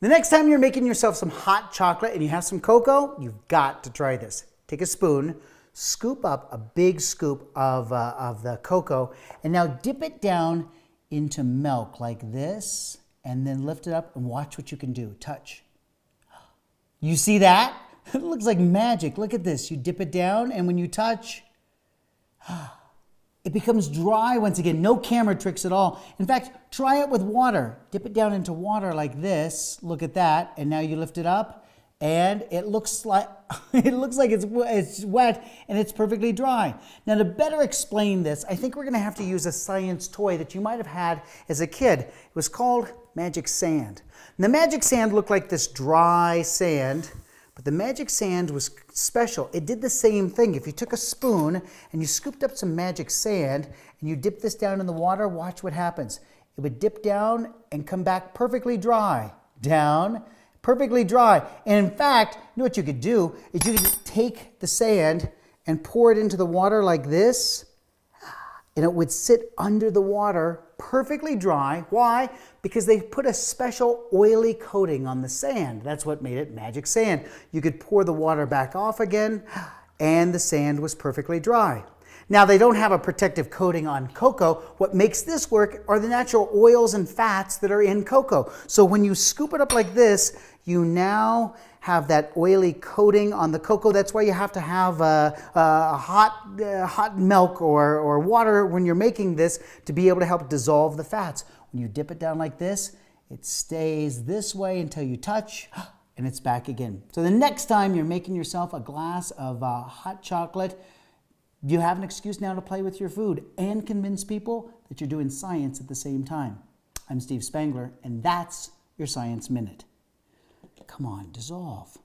The next time you're making yourself some hot chocolate and you have some cocoa, you've got to try this. Take a spoon, scoop up a big scoop of the cocoa, and now dip it down into milk like this, and then lift it up and watch what you can do. Touch. You see that? It looks like magic. Look at this. You dip it down, and when you touch, it becomes dry once again. No camera tricks at all. In fact, try it with water. Dip it down into water like this. Look at that. And now you lift it up, and it looks like it's wet and it's perfectly dry. Now, to better explain this, I think we're going to have to use a science toy that you might have had as a kid. It was called magic sand. And the magic sand looked like this dry sand. But the magic sand was special. It did the same thing. If you took a spoon and you scooped up some magic sand and you dip this down in the water, watch what happens. It would dip down and come back perfectly dry. Down, perfectly dry. And in fact, you know what you could do is you could take the sand and pour it into the water like this, and it would sit under the water perfectly dry. Why? Because they put a special oily coating on the sand. That's what made it magic sand. You could pour the water back off again, and the sand was perfectly dry. Now, they don't have a protective coating on cocoa. What makes this work are the natural oils and fats that are in cocoa. So when you scoop it up like this, you now have that oily coating on the cocoa. That's why you have to have hot milk or water when you're making this to be able to help dissolve the fats. When you dip it down like this, it stays this way until you touch, and it's back again. So the next time you're making yourself a glass of hot chocolate, you have an excuse now to play with your food and convince people that you're doing science at the same time. I'm Steve Spangler, and that's your Science Minute. Come on, dissolve.